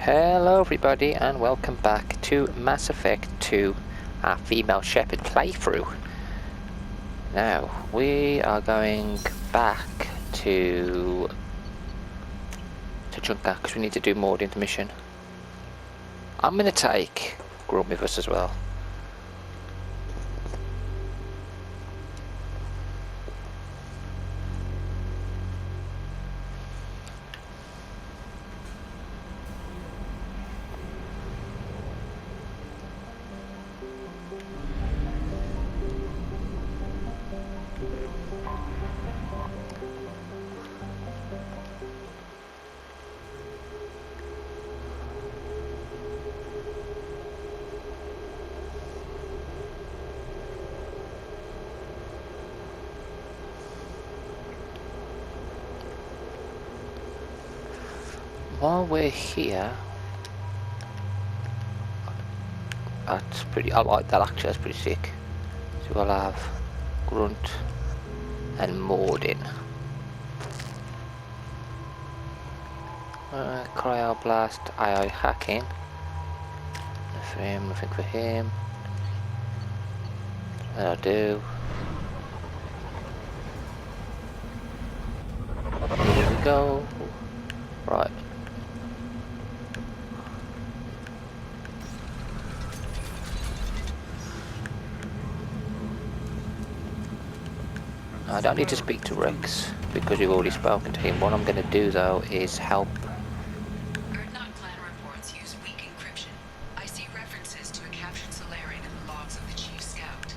Hello everybody and welcome back to Mass Effect 2, our female Sheperd playthrough. Now, we are going back to Junker because we need to do Mordin's mission. I'm going to take Grunt with us as well. While we're here, that's pretty, I like that actually, that's pretty sick. So we'll have Grunt and Mordin. Cryoblast, AI hacking. For him, nothing for him. That'll do. Here we go. Right. I don't need to speak to Rex because you've already spoken to him. What I'm going to do though is help. Clan reports use weak encryption. I see references to a captured Solarian in the logs of the Chief Scout.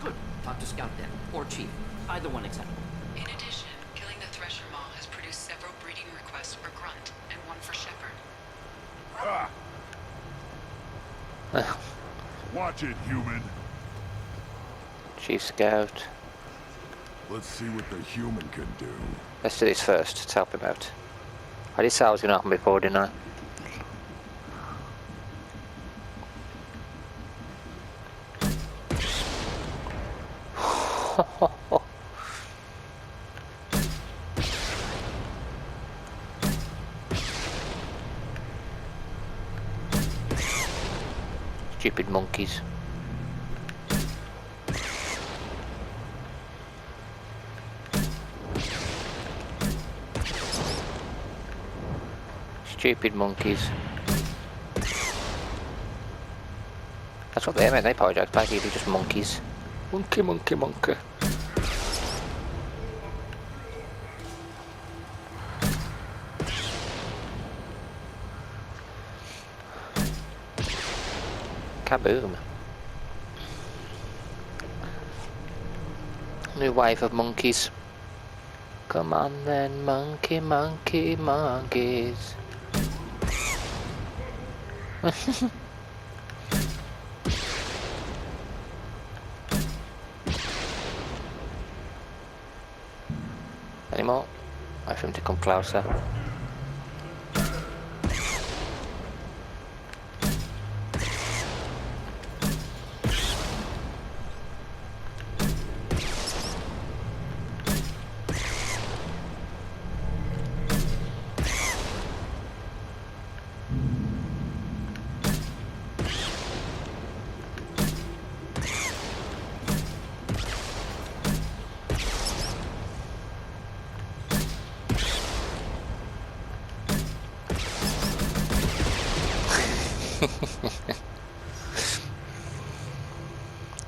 Good. Talk to Scout then, or Chief. Either one acceptable. In addition, killing the Thresher Maw has produced several breeding requests for Grunt and one for Sheperd. Watch it, human. Chief Scout. Let's see what the human can do. Let's do this first. Let's help him out. I did say I was going to happen before, didn't I? Stupid monkeys. Stupid monkeys. That's what they meant, they apologise, basically just monkeys. Monkey, monkey, monkey. Kaboom. New wave of monkeys. Come on then, monkey, monkey, monkeys. Any more? Wait for him to come closer.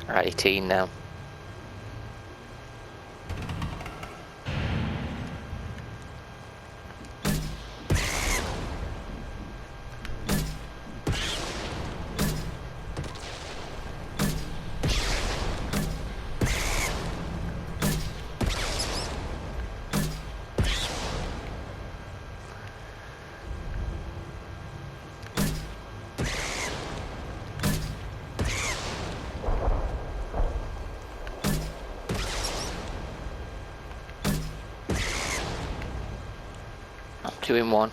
Right, 18 now. Two in one.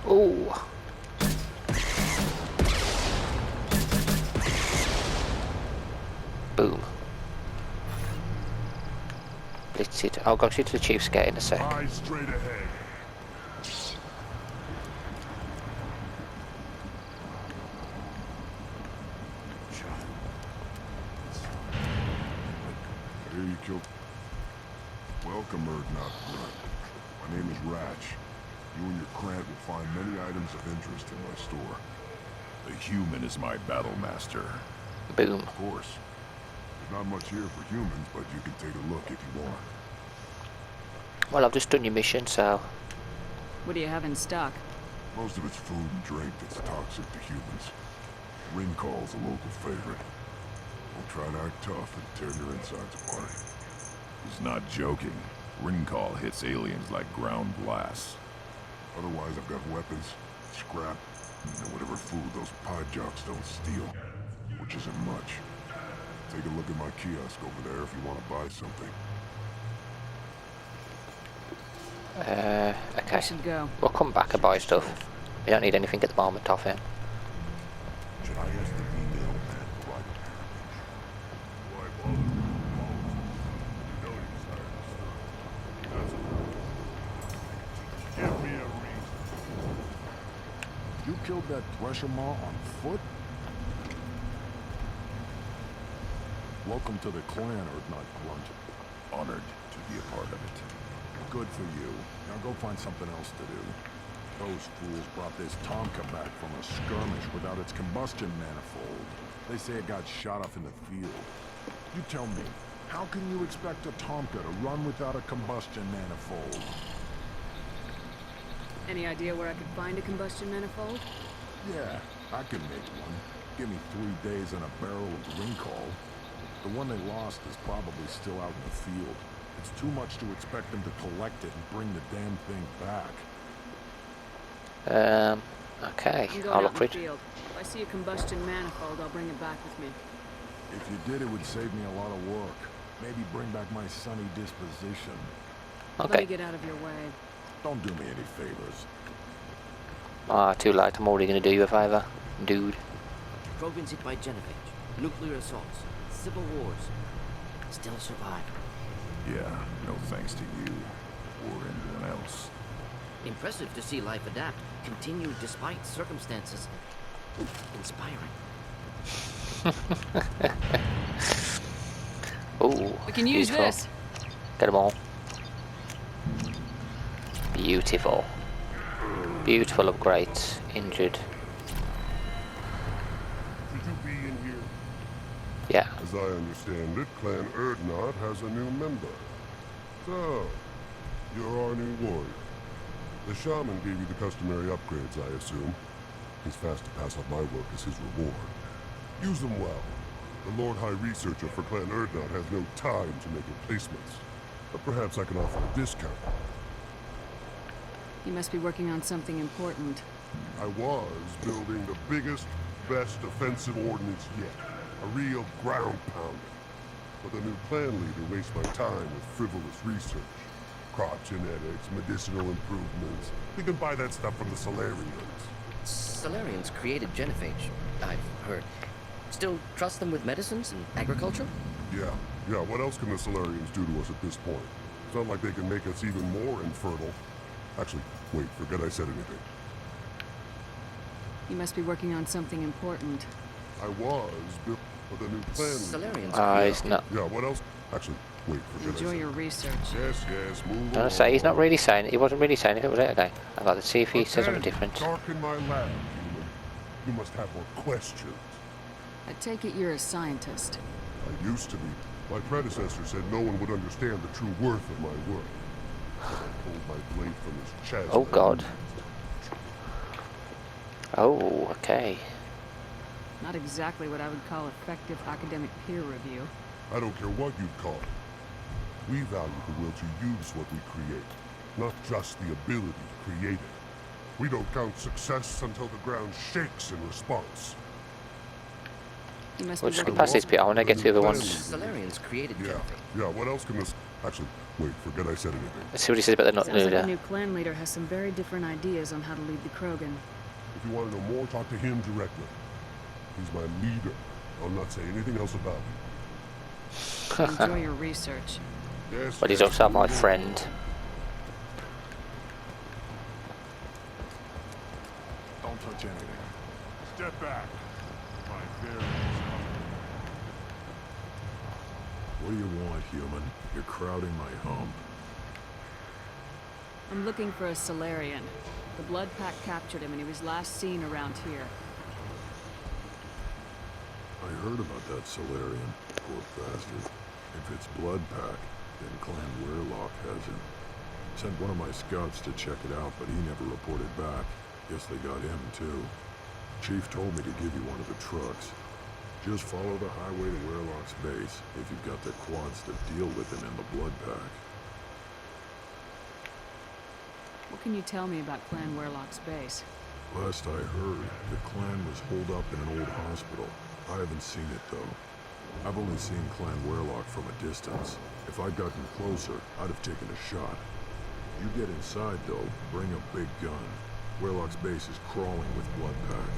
Oh. Boom. blitz it. I'll go to the Chief's Gate in a sec. Eyes straight ahead. Here you kill. Welcome, Erdnot. My name is Ratch. You and your clan will find many items of interest in my store. The human is my battle master. Boom. Of course. There's not much here for humans, but you can take a look if you want. Well, I've just done your mission, so... What do you have in stock? Most of it's food and drink that's toxic to humans. Ringcall's a local favorite. Don't try to act tough and tear your insides apart. He's not joking. Ringcall hits aliens like ground blasts. Otherwise, I've got weapons, scrap, and whatever food those pod jocks don't steal. Which isn't much. Take a look at my kiosk over there if you want to buy something. Okay. I should go. We'll come back and buy stuff. We don't need anything at the moment off him. Should I ask the female man what? Why bother? You know he's hired to give me a reason. You killed that Thresher Maw on foot? Welcome to the clan, Erdnot Grunt. Honored to be a part of it. Good for you. Now go find something else to do. Those fools brought this Tomka back from a skirmish without its combustion manifold. They say it got shot off in the field. You tell me, how can you expect a Tomka to run without a combustion manifold? Any idea where I could find a combustion manifold? Yeah, I can make one. Give me 3 days and a barrel of Ringcall. The one they lost is probably still out in the field. It's too much to expect them to collect it and bring the damn thing back. Okay. I'm going I'll out look in for the it. field. If I see a combustion manifold, I'll bring it back with me. If you did, it would save me a lot of work. Maybe bring back my sunny disposition. Let me Okay. get out of your way. Don't do me any favors. Ah, too late. I'm already going to do you a favour. Dude. Krogan's hit by genophage, nuclear assaults, civil wars. Still survive. Yeah, no thanks to you or anyone else. Impressive to see life adapt, continue despite circumstances. Inspiring. Ooh. We can use beautiful. this. Get them all. Beautiful. Beautiful upgrades. Injured. Should you be in here? Yeah. As I understand it, Clan Erdnot has a new member. So, you're our new warrior. The shaman gave you the customary upgrades, I assume. He's fast to pass on my work as his reward. Use them well. The Lord High Researcher for Clan Erdnot has no time to make replacements. But perhaps I can offer a discount. You must be working on something important. I was building the biggest, best offensive ordnance yet. A real ground pounder. But the new clan leader wastes my time with frivolous research. Crop genetics, medicinal improvements. We can buy that stuff from the Solarians. Solarians created genophage, I've heard. Still trust them with medicines and agriculture? Yeah. What else can the Solarians do to us at this point? It's not like they can make us even more infertile. Actually, wait, forget I said anything. You must be working on something important. I was built with a new clan leader. Solarians He's not. Yeah, what else? Actually, wait, forget I Enjoy said your research. Yes, move I'm along. gonna say he's not really saying. He wasn't really saying if it was it. Okay. I've got to see if he says something Again, different. Darken my lab, human. You must have more questions. I take it you're a scientist. I used to be. My predecessor said no one would understand the true worth of my work. So I pulled my blade from his chest. Oh God. Oh, okay. Not exactly what I would call effective academic peer review. I don't care what you'd call it. We value the will to use what we create, not just the ability to create it. We don't count success until the ground shakes in response. You must We'll be just working get past these bit. I want to get to the other ones. Solarians created Yeah, genophage. what else can this... Actually, wait, forget I said anything. Let's see what he says about the nut Sounds like the leader. new clan leader has some very different ideas on how to lead the Krogan. If you want to know more, talk to him directly. He's my leader. I'll not say anything else about him. Enjoy your research. Yes, but he's yes, also my moving friend. Don't touch anything. Step back. My variants coming. What do you want, human? You're crowding my hump. I'm looking for a Solarian. The Blood Pack captured him and he was last seen around here. I heard about that Solarian, poor bastard. If it's Blood Pack, then Clan Weirlock has him. Sent one of my scouts to check it out, but he never reported back. Guess they got him, too. Chief told me to give you one of the trucks. Just follow the highway to Weirlock's base, if you've got the quads to deal with him in the Blood Pack. What can you tell me about Clan Weirlock's base? Last I heard, the clan was holed up in an old hospital. I haven't seen it, though. I've only seen Clan Weirlock from a distance. If I'd gotten closer, I'd have taken a shot. You get inside, though, bring a big gun. Weirlock's base is crawling with Blood Pack.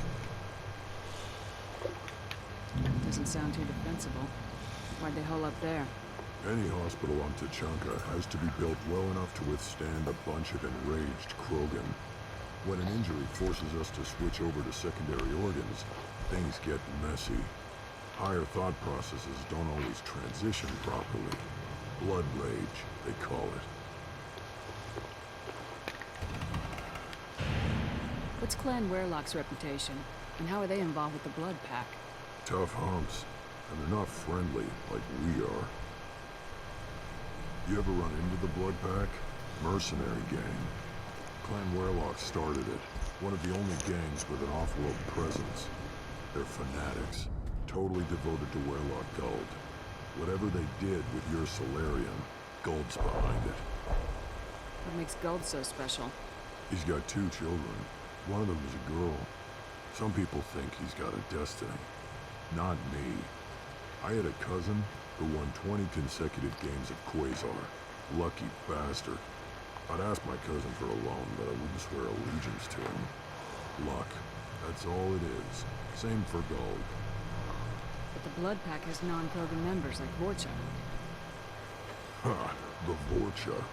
Doesn't sound too defensible. Why'd they hole up there? Any hospital on Tachanka has to be built well enough to withstand a bunch of enraged Krogan. When an injury forces us to switch over to secondary organs, things get messy. Higher thought processes don't always transition properly. Blood rage, they call it. What's Clan Weirlock's reputation? And how are they involved with the Blood Pack? Tough humps, and they're not friendly like we are. You ever run into the Blood Pack? Mercenary gang. Clan Weirlock started it. One of the only gangs with an off-world presence. They're fanatics, totally devoted to Weirlock Guld. Whatever they did with your Solarian, Guld's behind it. What makes Guld so special? He's got 2 children. One of them is a girl. Some people think he's got a destiny. Not me. I had a cousin who won 20 consecutive games of Quasar. Lucky bastard. I'd ask my cousin for a loan, but I wouldn't swear allegiance to him. Luck. That's all it is. Same for Guld. But the Blood Pack has non-Krogan members like Vorcha. Ha! The Vorcha.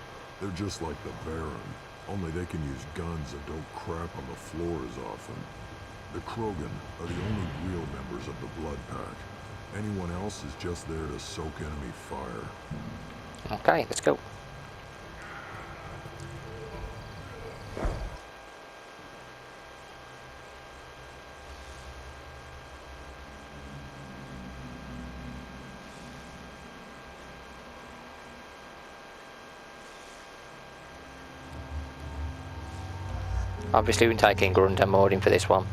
They're just like the Baron. Only they can use guns and don't crap on the floor as often. The Krogan are the only real members of the Blood Pack. Anyone else is just there to soak enemy fire. Okay, let's go. Obviously we're taking Grunt and Mordin for this one.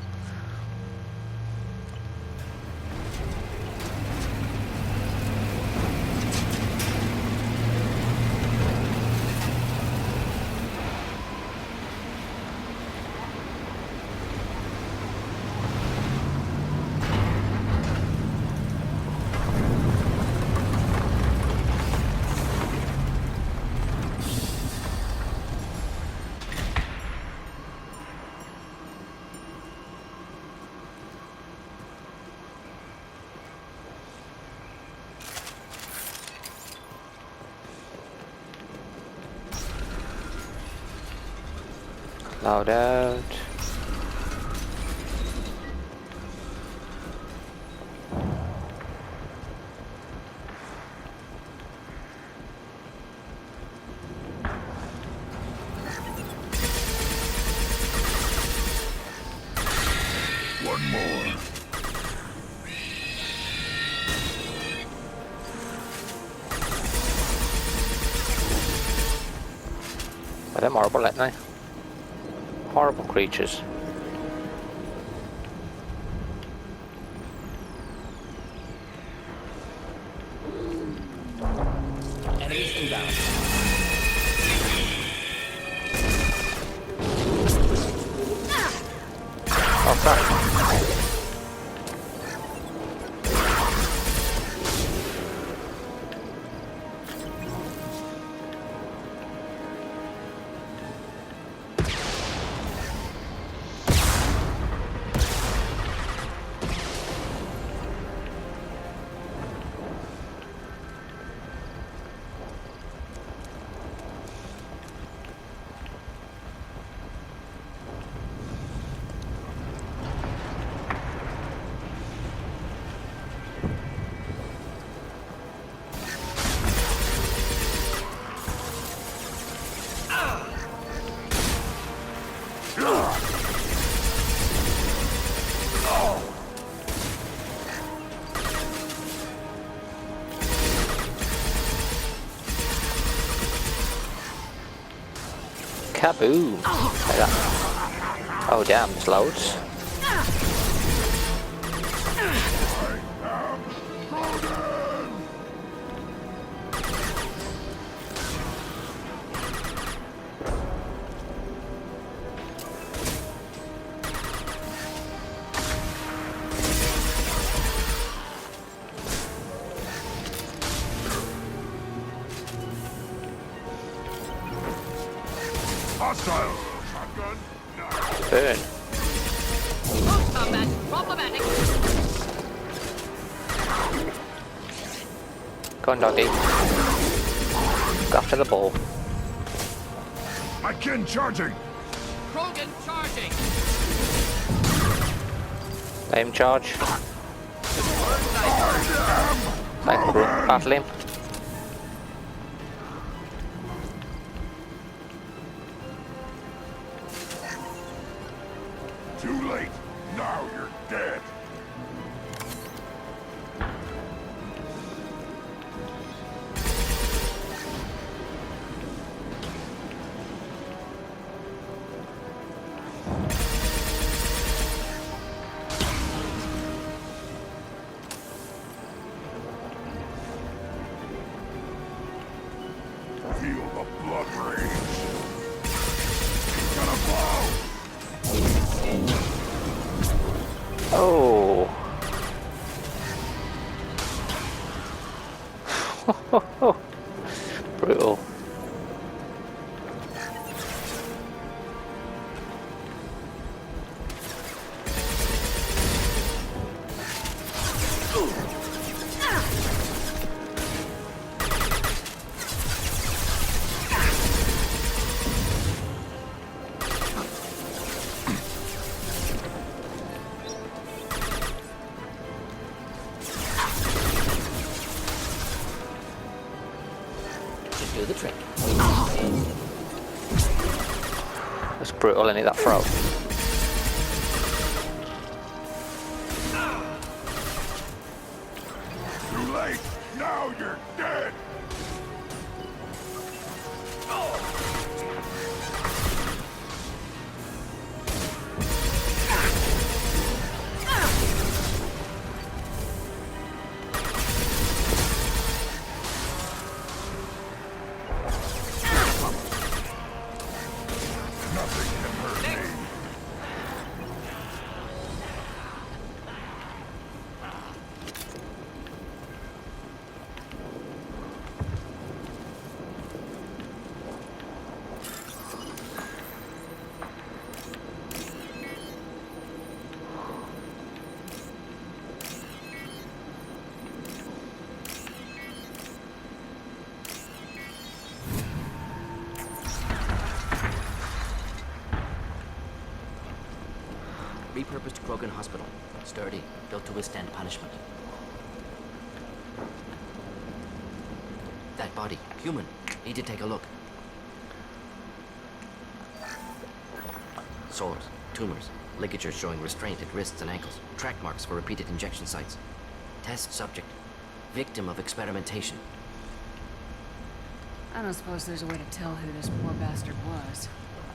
Loud out. One more. Well, they're horrible, aren't they? Horrible creatures. Enemies inbound. Oh, crap. Kaboom! Like that. Oh damn, there's loads. Hostile! Shotgun? Burn. Close combat. Problematic. Go on, doggy. Go after the ball. Again charging! Krogan charging. Let him charge. Like, battle him. Too late! Now you're dead! Feel the blood rage! Gonna blow! Oh. Brutal. Should do the trick. That's brutal, isn't it, that throw? Too late! Now you're dead! Nothing can hurt me. Repurposed Krogan hospital. Sturdy, built to withstand punishment. That body, human. Need to take a look. Sores, tumors, ligatures showing restraint at wrists and ankles, track marks for repeated injection sites. Test subject, victim of experimentation. I don't suppose there's a way to tell who this poor bastard was.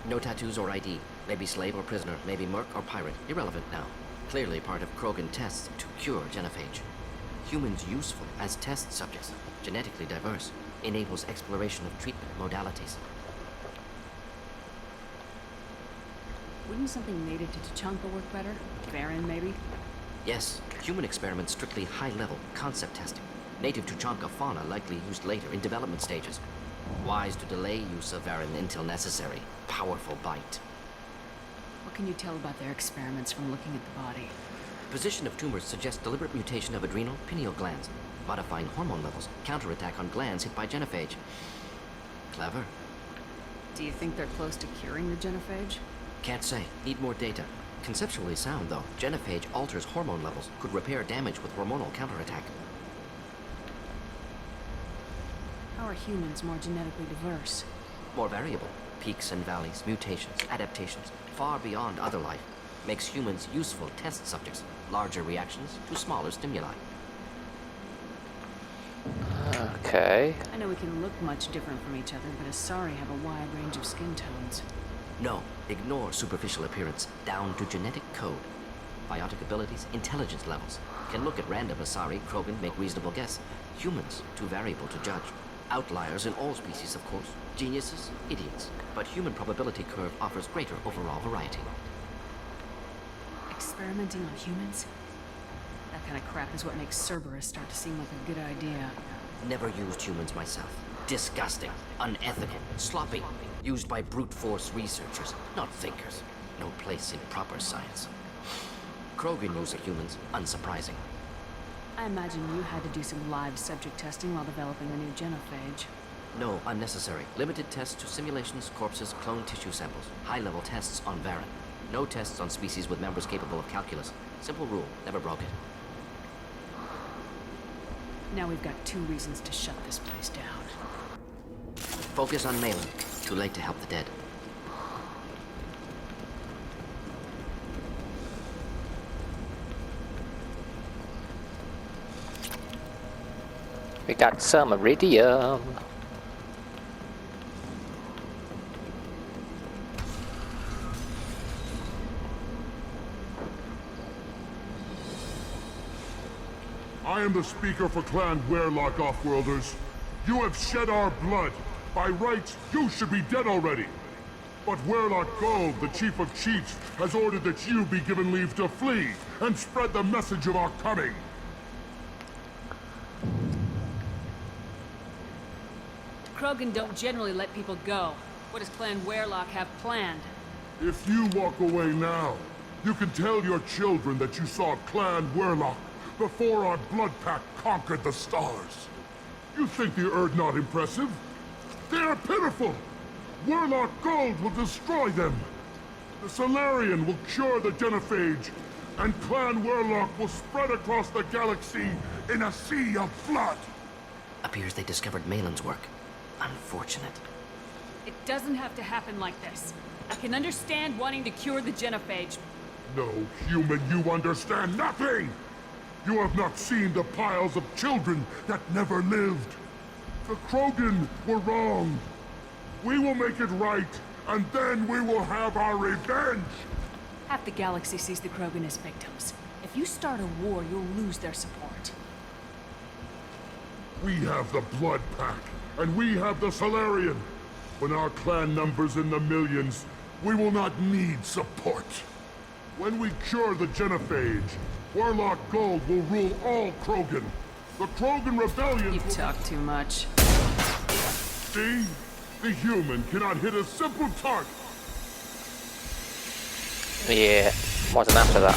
No tattoos or ID. Maybe slave or prisoner, maybe merc or pirate. Irrelevant now. Clearly part of Krogan tests to cure genophage. Humans useful as test subjects. Genetically diverse. Enables exploration of treatment modalities. Wouldn't something native to Tachanka work better? Varen, maybe? Yes, human experiments strictly high-level concept testing. Native Tuchanka fauna likely used later in development stages. Wise to delay use of Varen until necessary. Powerful bite. What can you tell about their experiments from looking at the body? Position of tumors suggests deliberate mutation of adrenal pineal glands, modifying hormone levels, counterattack on glands hit by genophage. Clever. Do you think they're close to curing the genophage? Can't say. Need more data. Conceptually sound, though. Genophage alters hormone levels, could repair damage with hormonal counterattack. How are humans more genetically diverse? More variable. Peaks and valleys, mutations, adaptations, far beyond other life. Makes humans useful test subjects. Larger reactions to smaller stimuli. Okay. Okay. I know we can look much different from each other, but Asari have a wide range of skin tones. No, ignore superficial appearance, down to genetic code. Biotic abilities, intelligence levels. Can look at random Asari, Krogan, make reasonable guess. Humans, too variable to judge. Outliers in all species, of course. Geniuses, idiots. But human probability curve offers greater overall variety. Experimenting on humans? That kind of crap is what makes Cerberus start to seem like a good idea. Never used humans myself. Disgusting, unethical, sloppy. Used by brute force researchers, not thinkers. No place in proper science. Krogan use of humans, unsurprising. I imagine you had to do some live subject testing while developing the new genophage. No, unnecessary. Limited tests to simulations, corpses, cloned tissue samples. High-level tests on Varen. No tests on species with members capable of calculus. Simple rule, never broke it. Now we've got 2 reasons to shut this place down. Focus on Malin. Too late to help the dead. We got some iridium. I am the speaker for Clan Werlock, Offworlders. You have shed our blood. By rights, you should be dead already. But Werlock Gold, the Chief of Chiefs, has ordered that you be given leave to flee and spread the message of our coming. Krogan don't generally let people go. What does Clan Werlock have planned? If you walk away now, you can tell your children that you saw Clan Werlock before our blood pact conquered the stars. You think the Erd not impressive? They are pitiful! Werlock Gold will destroy them! The Solarian will cure the genophage, and Clan Werlock will spread across the galaxy in a sea of blood! Appears they discovered Malin's work. Unfortunate. It doesn't have to happen like this. I can understand wanting to cure the genophage. No, human, you understand nothing! You have not seen the piles of children that never lived. The Krogan were wrong. We will make it right, and then we will have our revenge! Half the galaxy sees the Krogan as victims. If you start a war, you'll lose their support. We have the Blood Pack, and we have the Solarian. When our clan numbers in the millions, we will not need support. When we cure the genophage, Werlock Gold will rule all Krogan. The Krogan rebellion You will... talk too much. See? The human cannot hit a simple target. Yeah, wasn't after that.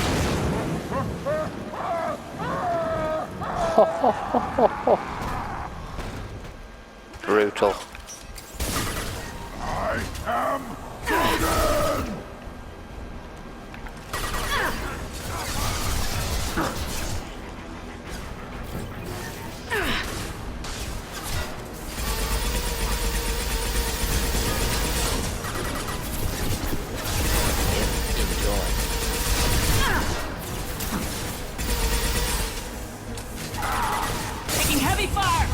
Brutal. I am Krogan! Taking heavy fire!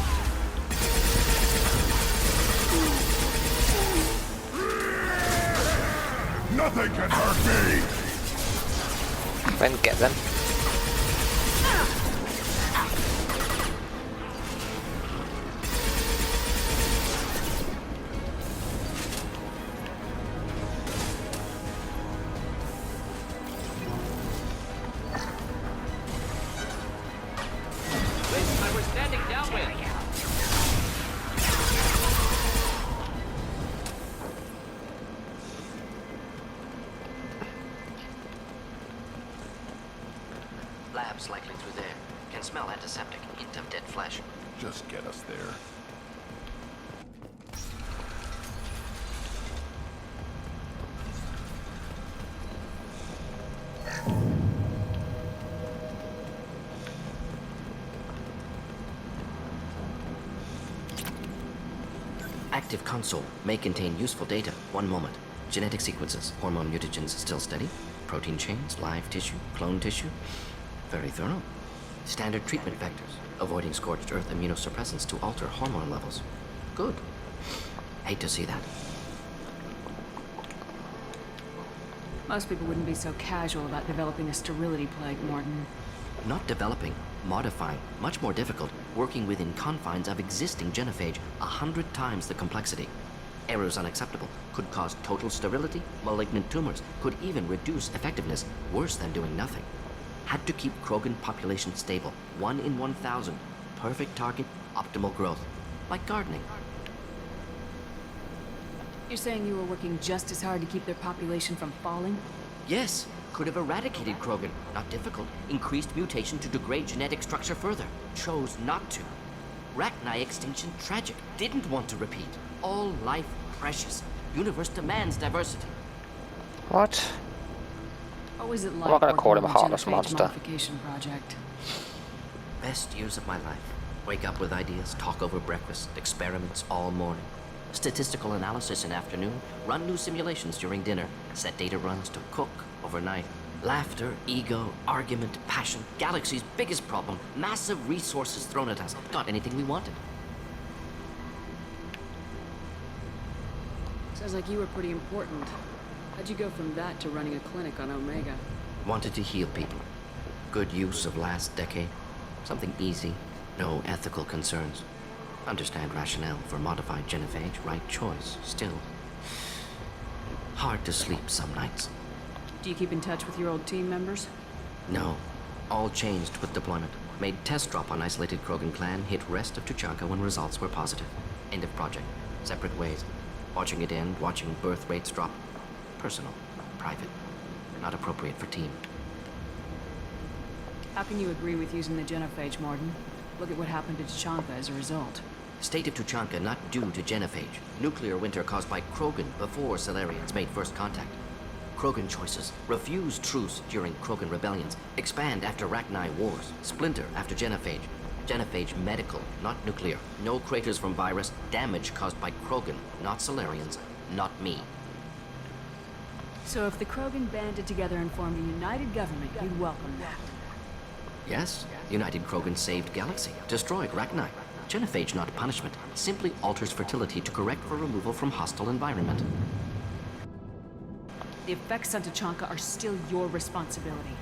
Nothing can hurt me! Then get them. I was standing downwind. Labs likely through there. Can smell antiseptic. Hint of dead flesh. Just get us there. Active console may contain useful data. One moment. Genetic sequences, hormone mutagens still steady. Protein chains, live tissue, clone tissue. Very thorough. Standard treatment vectors. avoiding scorched earth immunosuppressants to alter hormone levels. Good. Hate to see that. Most people wouldn't be so casual about developing a sterility plague, Mordin. Not developing, modifying, much more difficult, working within confines of existing genophage, 100 times the complexity. Errors unacceptable, could cause total sterility, malignant tumors, could even reduce effectiveness, worse than doing nothing. Had to keep Krogan population stable, 1 in 1,000, perfect target, optimal growth, like gardening. You're saying you were working just as hard to keep their population from falling? Yes, could have eradicated Krogan, not difficult, increased mutation to degrade genetic structure further, chose not to. Rachni extinction tragic, didn't want to repeat. All life precious. Universe demands diversity. What? What was it like I'm not gonna working call him on a the heartless genophage monster. modification project? Best years of my life. Wake up with ideas, talk over breakfast, experiments all morning. Statistical analysis in afternoon, run new simulations during dinner, set data runs to cook overnight. Laughter, ego, argument, passion, Galaxy's biggest problem, massive resources thrown at us. Got anything we wanted. Sounds like you were pretty important. How'd you go from that to running a clinic on Omega? Wanted to heal people. Good use of last decade. Something easy, no ethical concerns. Understand rationale for modified genophage, right choice, still. Hard to sleep some nights. Do you keep in touch with your old team members? No. All changed with deployment. Made test drop on isolated Krogan clan, hit rest of Tuchanka when results were positive. End of project. Separate ways. Watching it end, watching birth rates drop. Personal. Private. Not appropriate for team. How can you agree with using the genophage, Mordin? Look at what happened to Tuchanka as a result. State of Tuchanka not due to genophage. Nuclear winter caused by Krogan before Salarians made first contact. Krogan choices. Refuse truce during Krogan rebellions. Expand after Rachni wars. Splinter after genophage. Genophage medical, not nuclear. No craters from virus. Damage caused by Krogan, not Salarians. Not me. So if the Krogan banded together and formed a united government, you'd welcome that. Yes, United Krogan saved Galaxy. Destroyed Rachni. Genophage not punishment. Simply alters fertility to correct for removal from hostile environment. The effects on Tuchanka are still your responsibility.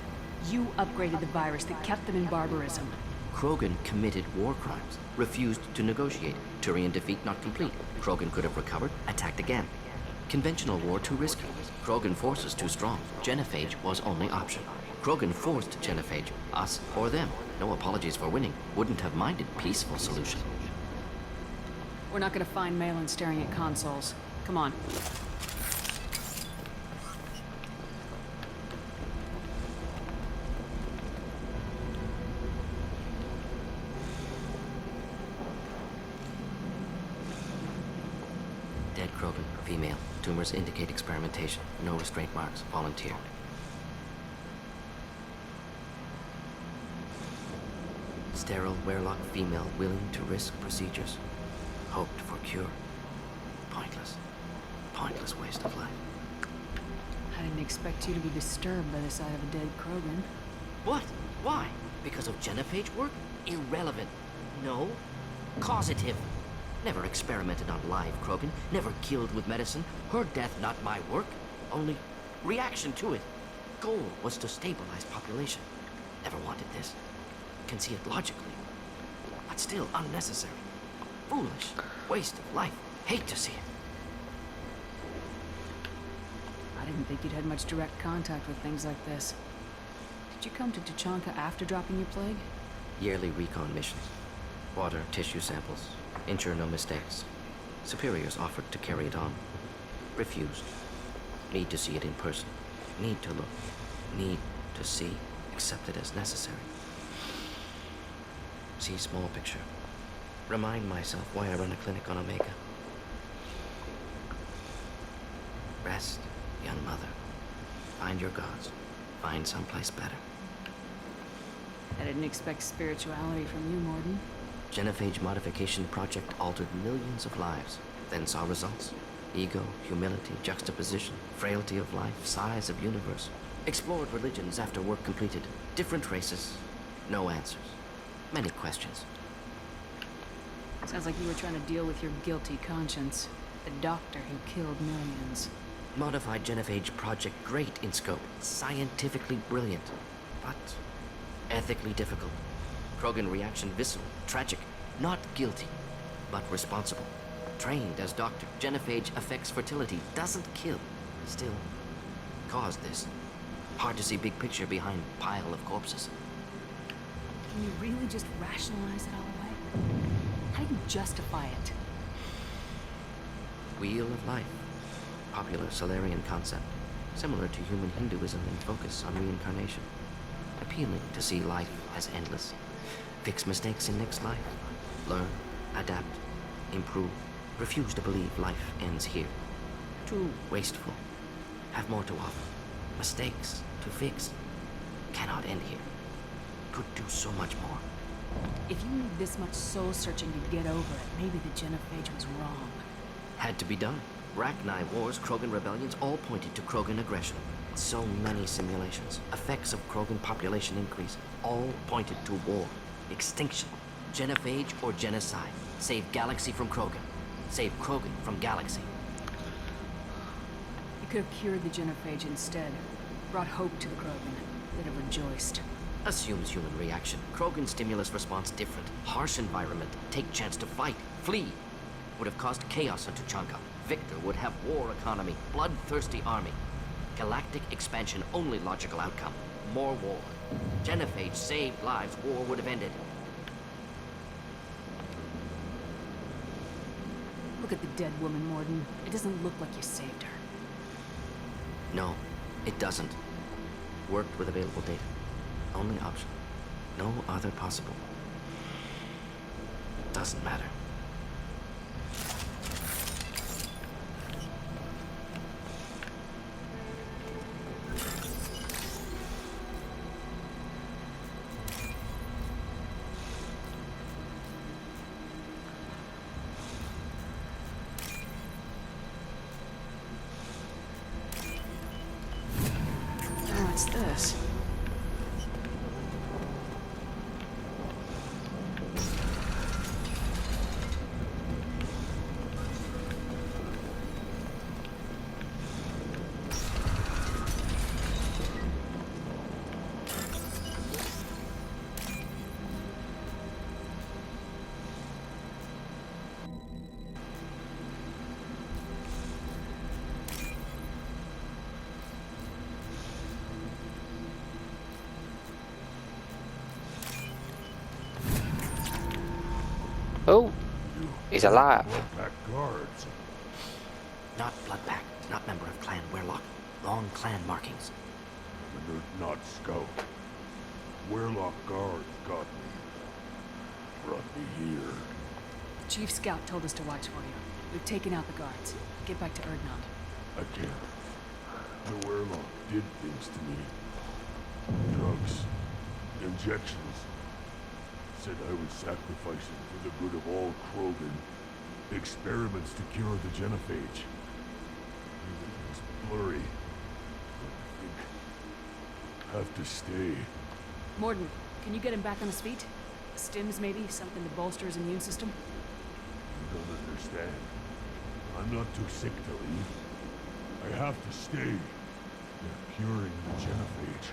You upgraded the virus that kept them in barbarism. Krogan committed war crimes. Refused to negotiate. Turian defeat not complete. Krogan could have recovered, attacked again. Conventional war too risky. Krogan forces too strong. Genophage was only option. Krogan forced genophage. Us or them. No apologies for winning. Wouldn't have minded peaceful solution. We're not gonna find Malin staring at consoles. Come on. Dead Krogan, female. Tumors indicate experimentation. No restraint marks. Volunteer. Sterile, werelock female willing to risk procedures. Hoped for cure. Pointless. Pointless waste of life. I didn't expect you to be disturbed by the sight of a dead Krogan. What? Why? Because of genophage work? Irrelevant. No. Causative. Never experimented on live Krogan. Never killed with medicine. Her death not my work. Only reaction to it. Goal was to stabilize population. Never wanted this. Can see it logically. But still unnecessary. Foolish. Waste of life. Hate to see it. I didn't think you'd had much direct contact with things like this. Did you come to Tuchanka after dropping your plague? Yearly recon missions. Water, tissue samples. Ensure no mistakes. Superiors offered to carry it on. Refused. Need to see it in person. Need to look. Need to see. Accept it as necessary. See small picture. Remind myself why I run a clinic on Omega. Rest, young mother. Find your gods. Find someplace better. I didn't expect spirituality from you, Mordin. Genophage modification project altered millions of lives. Then saw results. Ego, humility, juxtaposition, frailty of life, size of universe. Explored religions after work completed. Different races. No answers. Many questions. Sounds like you were trying to deal with your guilty conscience. The doctor who killed millions. Modified genophage project great in scope. Scientifically brilliant. But ethically difficult. Krogan reaction visceral. Tragic. Not guilty, but responsible. Trained as doctor. Genophage affects fertility. Doesn't kill. Still, caused this. Hard to see big picture behind pile of corpses. Can you really just rationalize it all away? How do you justify it? Wheel of life. Popular Solarian concept. Similar to human Hinduism in focus on reincarnation. Appealing to see life as endless. Fix mistakes in next life. Learn, adapt, improve. Refuse to believe life ends here. Too wasteful. Have more to offer. Mistakes to fix. Cannot end here. Could do so much more. If you need this much soul searching to get over it, maybe the genophage was wrong. Had to be done. Rachni wars, Krogan rebellions, all pointed to Krogan aggression. So many simulations. Effects of Krogan population increase. All pointed to war. Extinction. Genophage or genocide. Save galaxy from Krogan. Save Krogan from galaxy. You could have cured the genophage instead. Brought hope to the Krogan. They'd have rejoiced. Assumes human reaction. Krogan stimulus response different. Harsh environment. Take chance to fight. Flee. Would have caused chaos on Tuchanka. Victor would have war economy. Bloodthirsty army. Galactic expansion only logical outcome. More war. Genophage saved lives. War would have ended. Look at the dead woman, Mordin. It doesn't look like you saved her. No, it doesn't. Worked with available data. Only option. No other possible. Doesn't matter. What's this? Oh, he's alive. Back guards. Not Bloodpack, not member of Clan Werlock. Long clan markings. And they're not scout. Werlock guards got me. Brought me here. The Chief Scout told us to watch for you. We've taken out the guards. Get back to Erdnot. I can't. The Werlock did things to me. Drugs. Injections. Said I was sacrificing for the good of all Krogan. Experiments to cure the genophage. Everything's blurry. I think have to stay. Mordin, can you get him back on his feet? Stims, maybe? Something to bolster his immune system? You don't understand. I'm not too sick to leave. I have to stay. They're curing the genophage.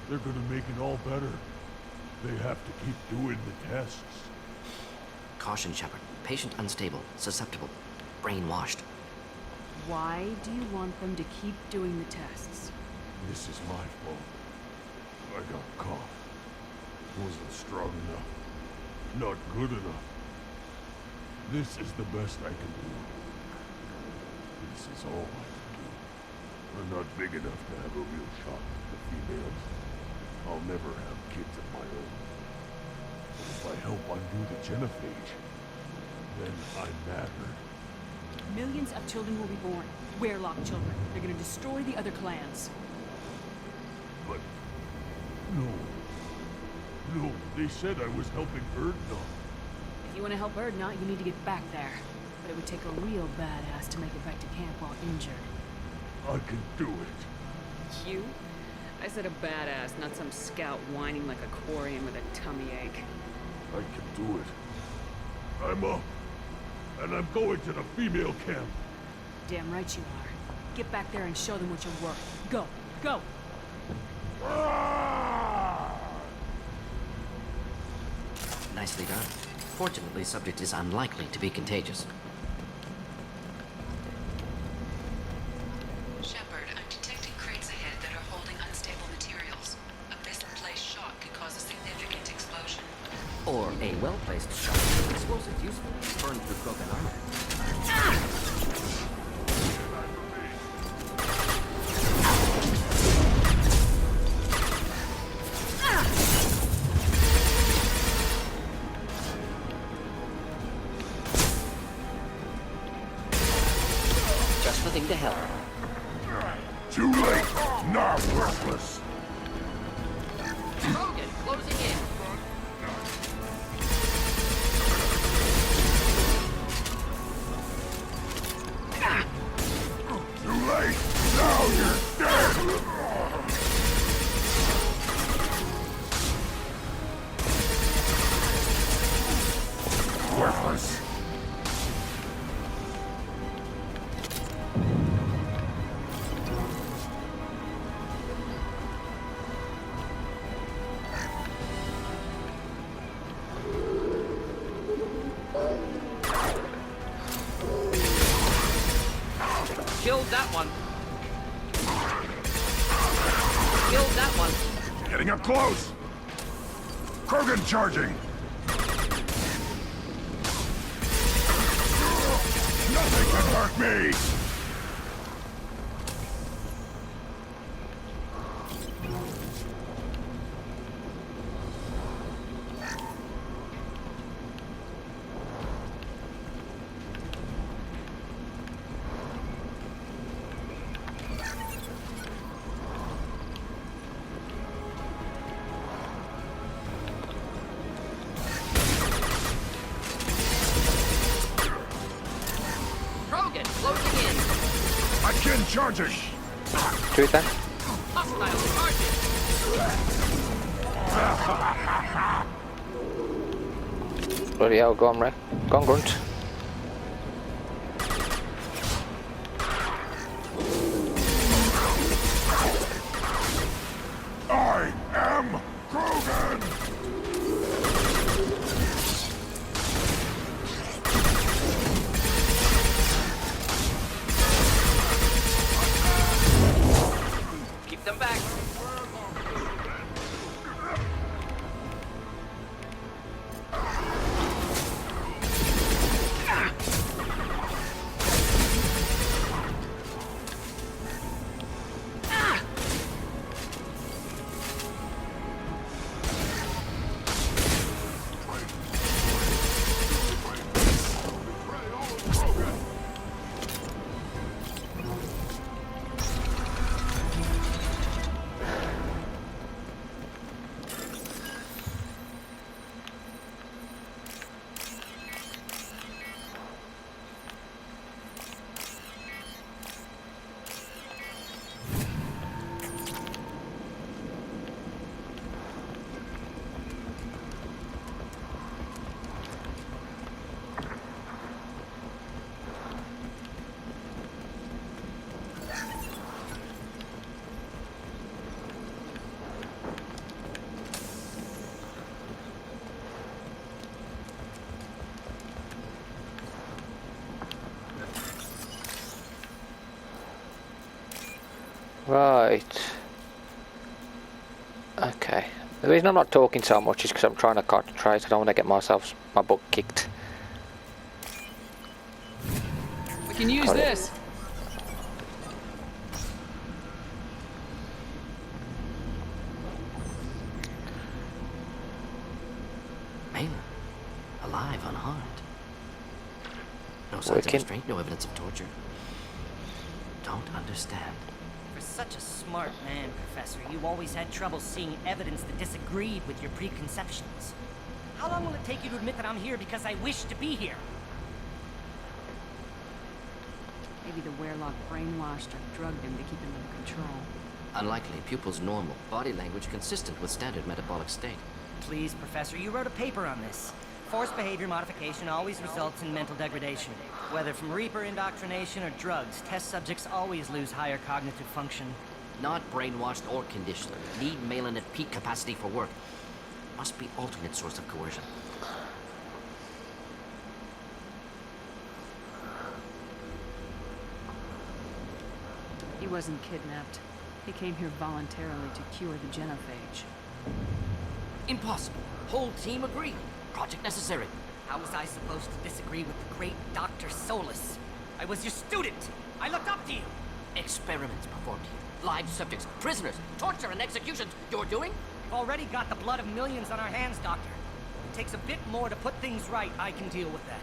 They're gonna make it all better. They have to keep doing the tests. Caution, Sheperd. Patient unstable, susceptible, brainwashed. Why do you want them to keep doing the tests? This is my fault. I got caught. Wasn't strong enough. Not good enough. This is the best I can do. This is all I can do. I'm not big enough to have a real shot at the females. I'll never have kids of my own. But if I help undo the genophage, then I matter. Millions of children will be born. Werlock children. They're gonna destroy the other clans. But... No. No, they said I was helping Erdnot. If you want to help Erdnot, you need to get back there. But it would take a real badass to make it back to camp while injured. I can do it. You? I said a badass, not some scout whining like a quarian with a tummy ache. I can do it. I'm up. And I'm going to the female camp. Damn right you are. Get back there and show them what you're worth. Go, go! Nicely done. Fortunately, subject is unlikely to be contagious. Sheperd, I'm detecting crates ahead that are holding unstable materials. A misplaced shot could cause a significant explosion. Or a well-placed shot. Explosives useful. Burn through broken armor. Just the thing to help. Too late! Now worthless! Mordin, closing in. Too late! Now you're dead! Worthless! Killed that one. Killed that one. Getting up close! Krogan charging! Nothing can hurt me! Krogan, closing in. Again charging! Shoot then. Hostile charging. Bloody hell, go on, Ray. Go on, Grunt. I am Krogan! Keep them back. Right. Okay. The reason I'm not talking so much is because I'm trying to concentrate. I don't want to get my butt kicked. We can use Got it. this. Malin, alive, unharmed. No signs of Working. restraint, no evidence of torture. Don't understand. For such a smart man, Professor, you always had trouble seeing evidence that disagreed with your preconceptions. How long will it take you to admit that I'm here because I wish to be here? Maybe the Werelock brainwashed or drugged him to keep him under control. Unlikely. Pupil's normal. Body language consistent with standard metabolic state. please, Professor. You wrote a paper on this. Forced behavior modification always results in mental degradation. Whether from Reaper indoctrination or drugs, test subjects always lose higher cognitive function. Not brainwashed or conditioned. Need Malin at peak capacity for work. Must be alternate source of coercion. He wasn't kidnapped. He came here voluntarily to cure the genophage. Impossible. Whole team agreed. Project necessary. How was I supposed to disagree with the great Dr. Solus? I was your student. I looked up to you. Experiments performed here. Live subjects, prisoners, torture and executions. You're doing? We've already got the blood of millions on our hands, Doctor. It takes a bit more to put things right. I can deal with that.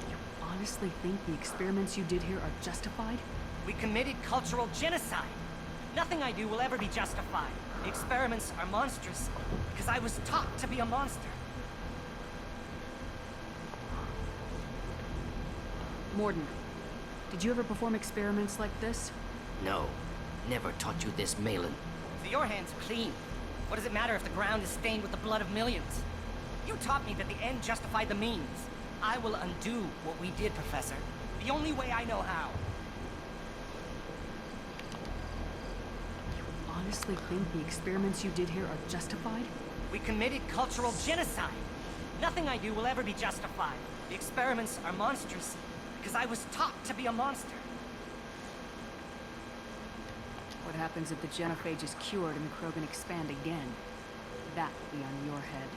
You honestly think the experiments you did here are justified? We committed cultural genocide. Nothing I do will ever be justified. The experiments are monstrous because I was taught to be a monster. Mordin, did you ever perform experiments like this? No. Never taught you this, Malin. So your hands are clean. What does it matter if the ground is stained with the blood of millions? You taught me that the end justified the means. I will undo what we did, Professor. The only way I know how. You honestly think the experiments you did here are justified? We committed cultural genocide. Nothing I do will ever be justified. The experiments are monstrous because I was taught to be a monster. What happens if the genophage is cured and the Krogan expand again? That would be on your head.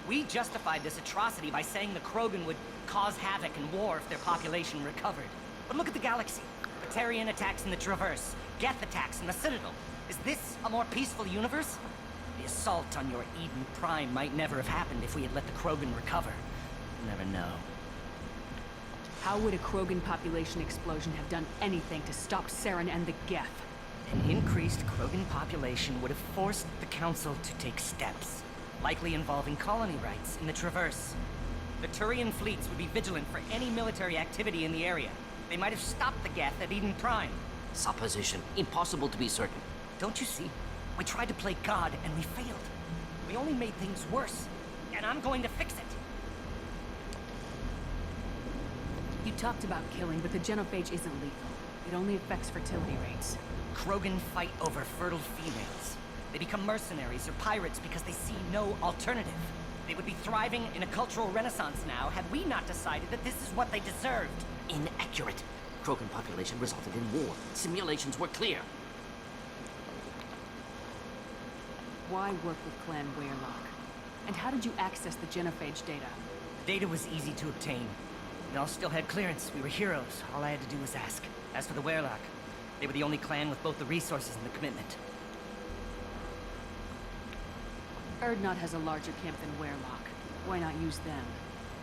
We justified this atrocity by saying the Krogan would cause havoc and war if their population recovered. But look at the galaxy. Batarian attacks in the Traverse. Geth attacks in the Citadel. Is this a more peaceful universe? The assault on your Eden Prime might never have happened if we had let the Krogan recover. You'll never know. How would a Krogan population explosion have done anything to stop Saren and the Geth? An increased Krogan population would have forced the Council to take steps, likely involving colony rights in the Traverse. The Turian fleets would be vigilant for any military activity in the area. They might have stopped the Geth at Eden Prime. Supposition. Impossible to be certain. Don't you see? We tried to play God and we failed. We only made things worse, and I'm going to fix it. You talked about killing, but the genophage isn't lethal. It only affects fertility rates. Krogan fight over fertile females. They become mercenaries or pirates because they see no alternative. They would be thriving in a cultural renaissance now had we not decided that this is what they deserved. Inaccurate. Krogan population resulted in war. Simulations were clear. Why work with Clan Weyrloc? And how did you access the genophage data? The data was easy to obtain. We all still had clearance. We were heroes. All I had to do was ask. As for the Weyrloc, they were the only clan with both the resources and the commitment. Erdnot has a larger camp than Weyrloc. Why not use them?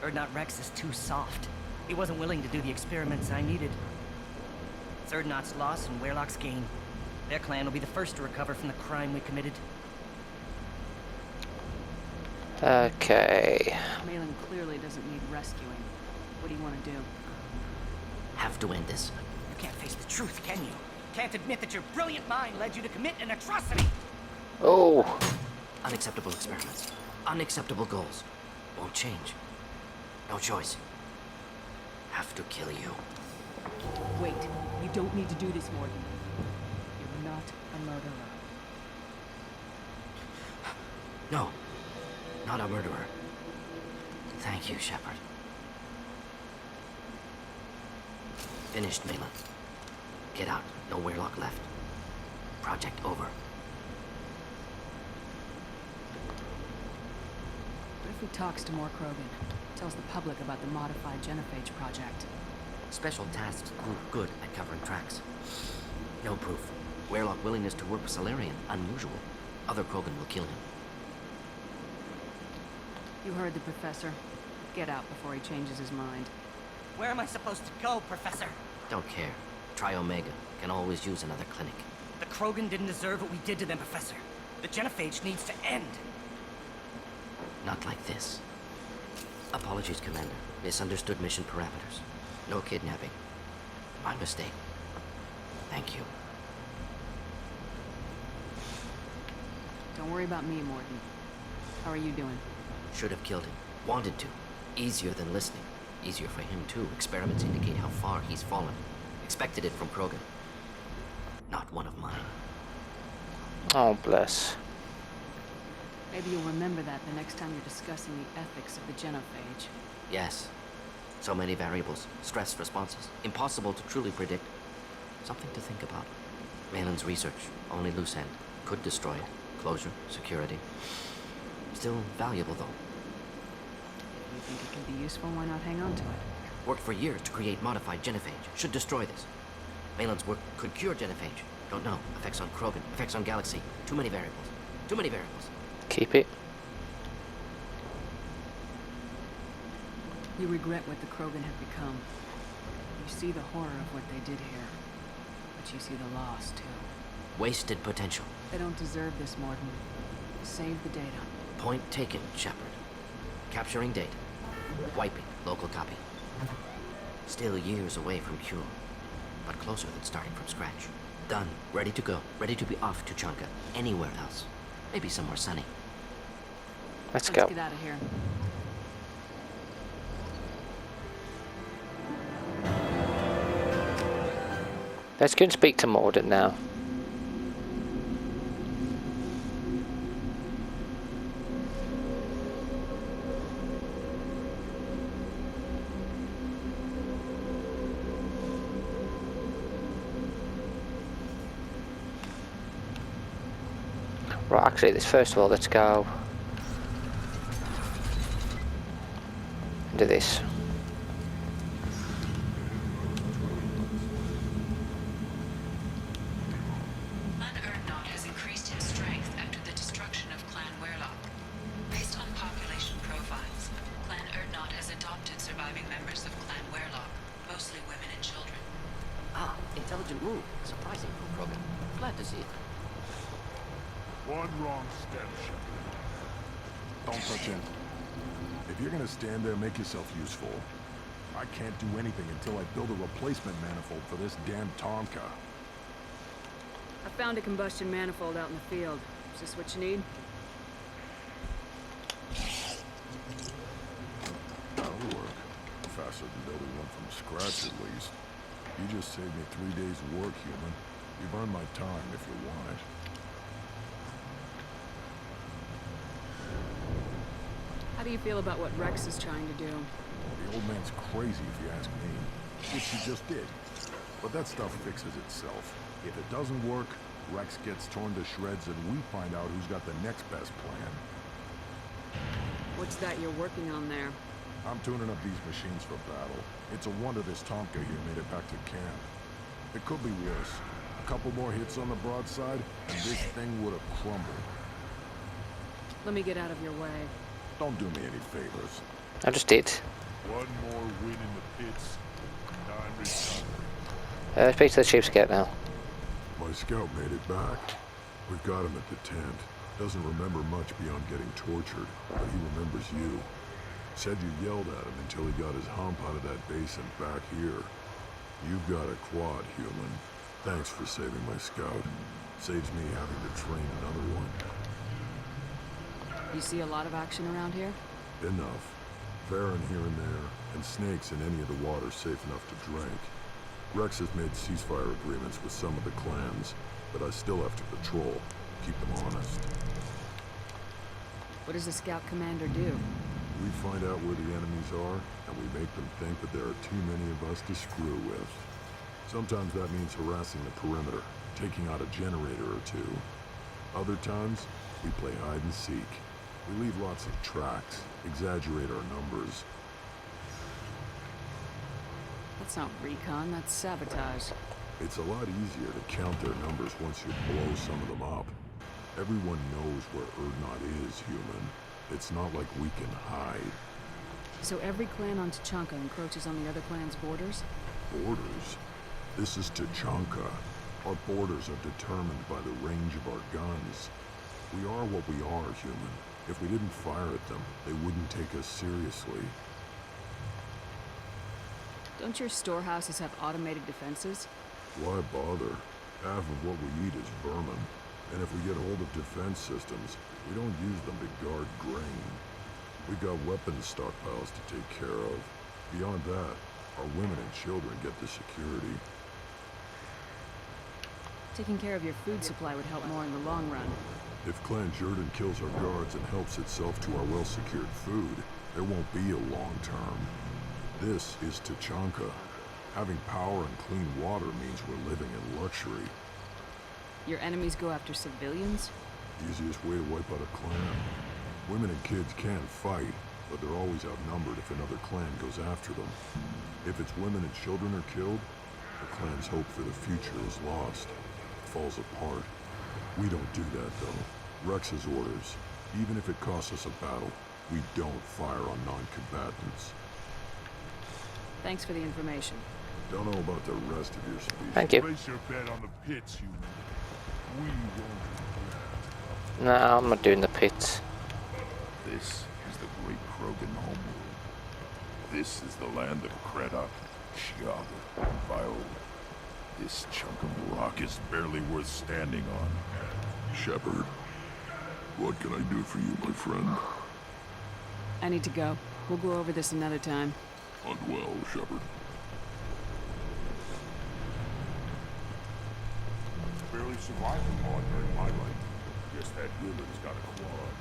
Erdnot Rex is too soft. He wasn't willing to do the experiments I needed. It's Erdnot's loss and Weyrloc's gain. Their clan will be the first to recover from the crime we committed. Okay. Malin clearly doesn't need rescuing. What do you want to do? Have to end this. You can't face the truth, can you? Can't admit that your brilliant mind led you to commit an atrocity! Oh. Unacceptable experiments. Unacceptable goals. Won't change. No choice. Have to kill you. Wait. You don't need to do this, Mordin. You're not a murderer. No. Not a murderer. Thank you, Sheperd. Finished, Malin. Get out. No Weyrloc left. Project over. What if he talks to more Krogan? Tells the public about the modified genophage project? Special tasks group good at covering tracks. No proof. Weyrloc willingness to work with Salarian. Unusual. Other Krogan will kill him. You heard the professor. Get out before he changes his mind. Where am I supposed to go, Professor? Don't care. Try Omega. Can always use another clinic. The Krogan didn't deserve what we did to them, Professor. The genophage needs to end. Not like this. Apologies, Commander. Misunderstood mission parameters. No kidnapping. My mistake. Thank you. Don't worry about me, Mordin. How are you doing? Should have killed him. Wanted to. Easier than listening. Easier for him, too. Experiments indicate how far he's fallen. Expected it from Krogan. Not one of mine. Oh, bless. Maybe you'll remember that the next time you're discussing the ethics of the genophage. Yes. So many variables. Stress responses. Impossible to truly predict. Something to think about. Malin's research. Only loose end. Could destroy it. Closure. Security. Still valuable, though. If you think it can be useful, why not hang on to it? Worked for years to create modified genophage. Should destroy this. Malin's work could cure genophage. Don't know. Effects on Krogan. Effects on Galaxy. Too many variables. Too many variables. Keep it. You regret what the Krogan have become. You see the horror of what they did here. But you see the loss, too. Wasted potential. They don't deserve this, Mordin. Save the data. Point taken, Sheperd. Capturing data. Wiping local copy. Still years away from cure. But closer than starting from scratch. Done. Ready to go. Ready to be off to Chanka. Anywhere else. Maybe somewhere sunny. Let's Let's go. get out of here. Let's go and speak to Mordin now. Right, actually, first of all, let's go and do this. Clan Erdnot has increased in strength after the destruction of Clan Werlock. Based on population profiles, Clan Erdnot has adopted surviving members of Clan Werlock, mostly women and children. Ah, intelligent move. Surprising from Krogan. Glad to see it. One wrong step, Sheperd. Don't touch him. If you're gonna stand there, make yourself useful. I can't do anything until I build a replacement manifold for this damn Tonka. I found a combustion manifold out in the field. Is this what you need? That'll work. Faster than building one from scratch, at least. You just saved me 3 days' work, human. You've earned my time if you want it. How do you feel about what Rex is trying to do? The old man's crazy if you ask me. Which he just did. But that stuff fixes itself. If it doesn't work, Rex gets torn to shreds and we find out who's got the next best plan. What's that you're working on there? I'm tuning up these machines for battle. It's a wonder this Tonka here made it back to camp. It could be worse. A couple more hits on the broadside, and this thing would have crumbled. Let me get out of your way. Don't do me any favors. I just did. One more win in the pits. Time recovery. Speak to the chief scout now. My scout made it back. We've got him at the tent. Doesn't remember much beyond getting tortured, but he remembers you. Said you yelled at him until he got his hump out of that basin back here. You've got a quad, human. Thanks for saving my scout. Saves me having to train another one. You see a lot of action around here? Enough. Farron here and there, and snakes in any of the water safe enough to drink. Rex has made ceasefire agreements with some of the clans, but I still have to patrol, keep them honest. What does the scout commander do? We find out where the enemies are, and we make them think that there are too many of us to screw with. Sometimes that means harassing the perimeter, taking out a generator or two. Other times, we play hide and seek. We leave lots of tracks, exaggerate our numbers. That's not recon, that's sabotage. It's a lot easier to count their numbers once you blow some of them up. Everyone knows where Erdnot is, human. It's not like we can hide. So every clan on Tachanka encroaches on the other clan's borders? Borders? This is Tachanka. Our borders are determined by the range of our guns. We are what we are, human. If we didn't fire at them, they wouldn't take us seriously. Don't your storehouses have automated defenses? Why bother? Half of what we eat is vermin. And if we get hold of defense systems, we don't use them to guard grain. We got weapons stockpiles to take care of. Beyond that, our women and children get the security. Taking care of your food supply would help more in the long run. If Clan Jordan kills our guards and helps itself to our well-secured food, there won't be a long term. This is Tachanka. Having power and clean water means we're living in luxury. Your enemies go after civilians? Easiest way to wipe out a clan. Women and kids can fight, but they're always outnumbered if another clan goes after them. If its women and children are killed, the clan's hope for the future is lost. It falls apart. We don't do that, though. Rex's orders. Even if it costs us a battle, we don't fire on non-combatants. Thanks for the information. Don't know about the rest of your speech. Thank you. Place your bet on the pits, you. We won't. No, I'm not doing the pits. This is the great Krogan homeworld. This is the land of Kredak, Shiaga, and Viola. This chunk of rock is barely worth standing on. Sheperd, what can I do for you, my friend? I need to go. We'll go over this another time. Hunt well, Sheperd. Barely survived a mod during my life. Guess that human's got a quad.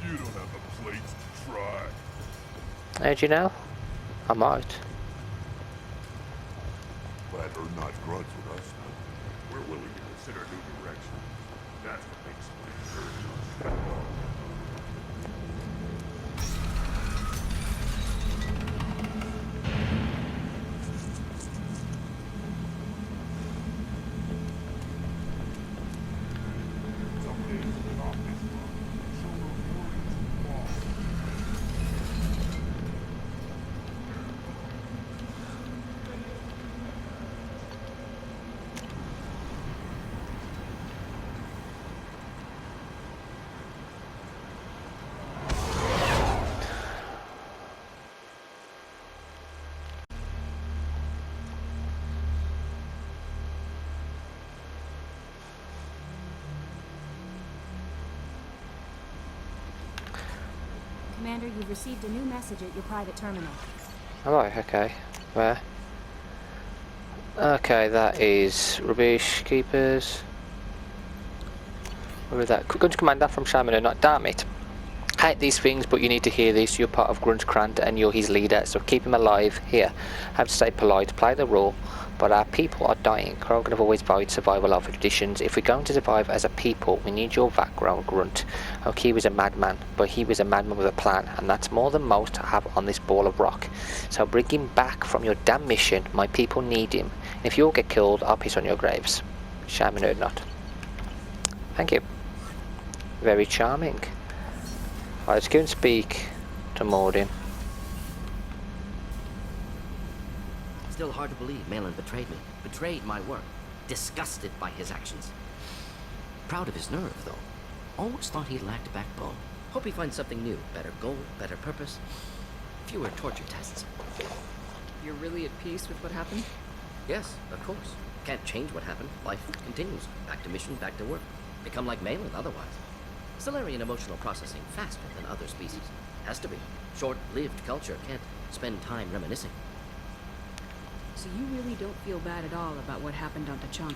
You don't have the plates to try. How'd you know? I might. Glad they're not grunts with us. We're willing to consider new direction. That's what makes it encourage us. Commander, you've received a new message at your private terminal. Alright, okay. Where? Okay, that is Rubbish Keepers. Where is that? Guns Commander from Shaman or not? Damn it. I hate these things, but you need to hear this. You're part of Grunt Krant and you're his leader, so keep him alive. Here, have to stay polite, play the role, but our people are dying. Krogan have always valued survival over traditions. If we're going to survive as a people, we need your background, Grunt. Okay, he was a madman, but he was a madman with a plan, and that's more than most have on this ball of rock. So bring him back from your damn mission. My people need him. And if you all get killed, I'll piss on your graves. Shaman or not. Thank you. Very charming. Right, let's go and speak to Mordin. Still hard to believe Malin betrayed me. Betrayed my work. Disgusted by his actions. Proud of his nerve, though. Always thought he lacked backbone. Hope he finds something new. Better goal, better purpose. Fewer torture tests. You're really at peace with what happened? Yes, of course. Can't change what happened. Life continues. Back to mission, back to work. Become like Malin otherwise. Solarian emotional processing faster than other species. Has to be. Short-lived culture can't spend time reminiscing. So you really don't feel bad at all about what happened on Tachanka?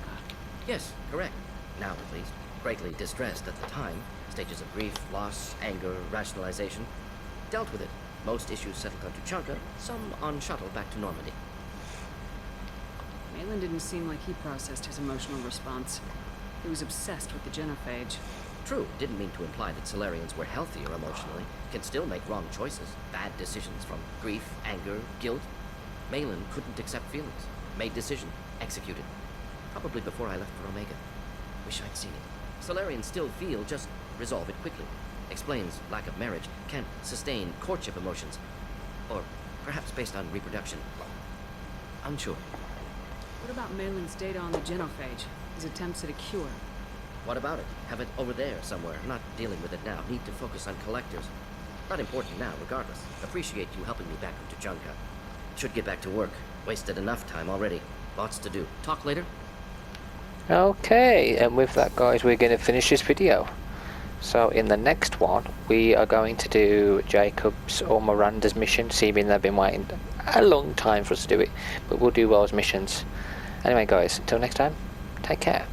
Yes, correct. Now at least. Greatly distressed at the time. Stages of grief, loss, anger, rationalization. Dealt with it. Most issues settled on Tachanka, some on shuttle back to Normandy. Malin didn't seem like he processed his emotional response. He was obsessed with the genophage. True, didn't mean to imply that Solarians were healthier emotionally. Can still make wrong choices, bad decisions from grief, anger, guilt. Malin couldn't accept feelings. Made decision, executed. Probably before I left for Omega. Wish I'd seen it. Solarians still feel, just resolve it quickly. Explains lack of marriage, can't sustain courtship emotions. Or perhaps based on reproduction. Unsure. What about Malin's data on the genophage? His attempts at a cure? What about it? Have it over there somewhere. Not dealing with it now. Need to focus on collectors. Not important now, regardless. Appreciate you helping me back from Tachanka. Should get back to work. Wasted enough time already. Lots to do. Talk later. Okay, and with that, guys, we're going to finish this video. So in the next one, we are going to do Jacob's or Miranda's mission, seeming they've been waiting a long time for us to do it, but we'll do Wells' missions. Anyway, guys, until next time, take care.